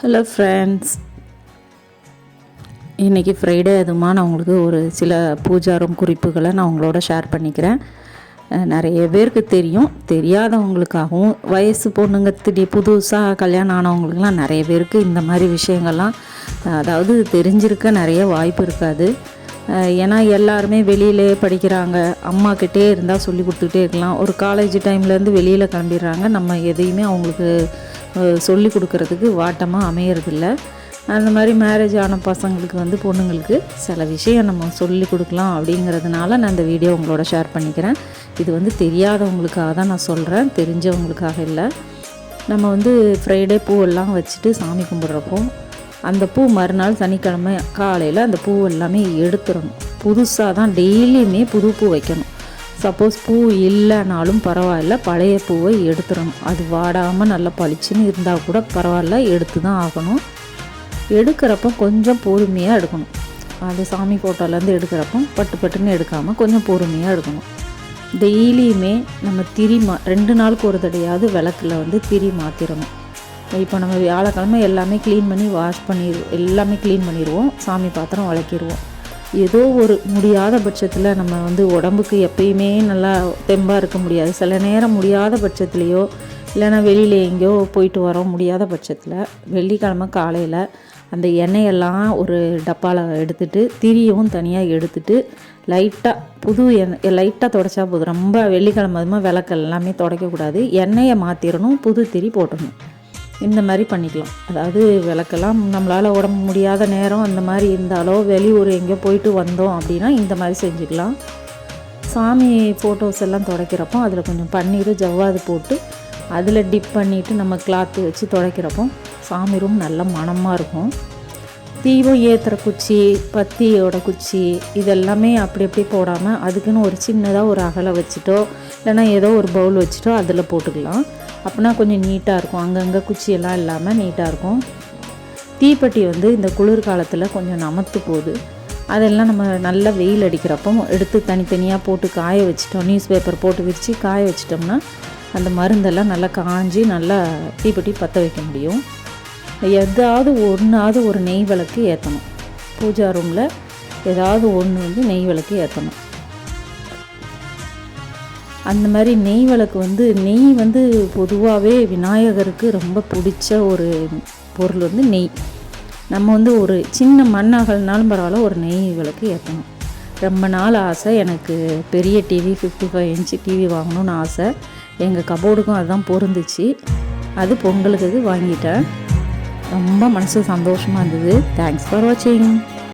Hello friends, இன்றைக்கி Friday அதுமா நான் உங்களுக்கு ஒரு சில பூஜா ரூம் குறிப்புகளை நான் உங்களோட ஷேர் பண்ணிக்கிறேன். நிறைய பேருக்கு தெரியும், தெரியாதவங்களுக்காகவும் வயசு பொண்ணுங்க புதுசாக கல்யாணம் ஆனவங்களுக்குலாம் நிறைய பேருக்கு இந்த மாதிரி விஷயங்கள்லாம் அதாவது தெரிஞ்சிருக்க நிறைய வாய்ப்பு இருக்காது. ஏன்னா எல்லாருமே வெளியிலே படிக்கிறாங்க, அம்மாக்கிட்டே இருந்தால் சொல்லி கொடுத்துக்கிட்டே இருக்கலாம். ஒரு காலேஜ் டைம்லேருந்து வெளியில் கிளம்பிடுறாங்க, நம்ம எதையுமே அவங்களுக்கு சொல்லி கொடுக்கறதுக்கு வாட்டமாக அமையறதில்ல. அந்த மாதிரி மேரேஜ் ஆன பசங்களுக்கு பொண்ணுங்களுக்கு சில விஷயம் நம்ம சொல்லி கொடுக்கலாம் அப்படிங்கிறதுனால நான் இந்த வீடியோ உங்களோட ஷேர் பண்ணிக்கிறேன். இது தெரியாதவங்களுக்காக தான் நான் சொல்கிறேன், தெரிஞ்சவங்களுக்காக இல்லை. நம்ம ஃப்ரைடே பூவெல்லாம் வச்சுட்டு சாமி கும்பிட்றப்போ அந்த பூ மறுநாள் சனிக்கிழமை காலையில் அந்த பூ எல்லாமே எடுத்துடணும். புதுசாக தான் டெய்லியுமே புது பூ வைக்கணும். சப்போஸ் பூ இல்லைனாலும் பரவாயில்ல, பழைய பூவை எடுத்துடணும். அது வாடாமல் நல்லா பளிச்சுன்னு இருந்தால் கூட பரவாயில்ல, எடுத்து தான் ஆகணும். எடுக்கிறப்போ கொஞ்சம் பொறுமையாக எடுக்கணும். அது சாமி ஃபோட்டோலேருந்து எடுக்கிறப்போ பட்டுன்னு எடுக்காமல் கொஞ்சம் பொறுமையாக எடுக்கணும். டெய்லியுமே நம்ம திரி 2 நாளுக்கு ஒரு தடையாவது விளக்கில் திரி மாற்றிடணும். இப்போ நம்ம வியாழக்கிழமை எல்லாமே க்ளீன் பண்ணி எல்லாமே க்ளீன் பண்ணிடுவோம், சாமி பாத்திரம் விளக்கிடுவோம். ஏதோ ஒரு முடியாத பட்சத்தில் நம்ம உடம்புக்கு எப்பயுமே நல்லா தெம்பாக இருக்க முடியாது. சில நேரம் முடியாத பட்சத்துலேயோ இல்லைன்னா வெளியில் எங்கேயோ போயிட்டு வரோம் முடியாத பட்சத்தில் வெள்ளிக்கிழமை காலையில் அந்த எண்ணெயெல்லாம் ஒரு டப்பாவில் எடுத்துகிட்டு திரியும் தனியாக எடுத்துகிட்டு லைட்டாக புது லைட்டாக துடைச்சா போதும். ரொம்ப வெள்ளிக்கிழமை விளக்கு எல்லாமே துடைக்கக்கூடாது, எண்ணெயை மாற்றிடணும், புது திரி போட்டணும். இந்த மாதிரி பண்ணிக்கலாம். அதாவது விளக்கெல்லாம் நம்மளால் உடம்பு முடியாத நேரம் அந்த மாதிரி இருந்தாலோ வெளியூர் எங்கேயோ போயிட்டு வந்தோம் அப்படின்னா இந்த மாதிரி செஞ்சுக்கலாம். சாமி ஃபோட்டோஸ் எல்லாம் துடைக்கிறப்போ அதில் கொஞ்சம் பன்னீர் ஜவ்வாது போட்டு அதில் டிப் பண்ணிவிட்டு நம்ம கிளாத்து வச்சு துடைக்கிறப்போ சாமி ரூம் நல்ல மணமாக இருக்கும். தீபம் ஏற்றுற குச்சி, பத்தியோட குச்சி இதெல்லாமே அப்படி போடாமல் அதுக்குன்னு ஒரு சின்னதாக ஒரு அகலை வச்சுட்டோ இல்லைன்னா ஏதோ ஒரு பவுல் வச்சுட்டோ அதில் போட்டுக்கலாம். அப்படின்னா கொஞ்சம் நீட்டாக இருக்கும், அங்கங்கே குச்சியெல்லாம் இல்லாமல் நீட்டாக இருக்கும். தீப்பெட்டி இந்த குளிர்காலத்தில் கொஞ்சம் நமத்து போகுது. அதெல்லாம் நம்ம நல்லா வெயில் அடிக்கிறப்போ எடுத்து தனித்தனியாக போட்டு காய வச்சிட்டோம், நியூஸ் பேப்பர் போட்டு விரித்து காய வச்சிட்டோம்னா அந்த மருந்தெல்லாம் நல்லா காஞ்சி நல்லா தீப்பெட்டி பற்ற வைக்க முடியும். ஏதாவது ஒரு நெய் விளக்கு ஏற்றணும். பூஜா ரூமில் ஏதாவது ஒன்று நெய் விளக்கு ஏற்றணும். அந்த மாதிரி நெய் விளக்கு நெய் பொதுவாகவே விநாயகருக்கு ரொம்ப பிடிச்ச ஒரு பொருள் நெய். நம்ம ஒரு சின்ன மண்ணாகலனாலும் பரவாயில்ல, ஒரு நெய் விளக்கு ஏற்றணும். ரொம்ப நாள் ஆசை எனக்கு, பெரிய டிவி 55 இன்ச்சு டிவி வாங்கணும்னு ஆசை. எங்கள் கபோர்டுக்கும் அதுதான் பொருந்துச்சு. அது பொங்கலுக்கு வாங்கிட்டேன். ரொம்ப மனசு சந்தோஷமாக இருந்தது. தேங்க்ஸ் ஃபார் வாட்சிங்.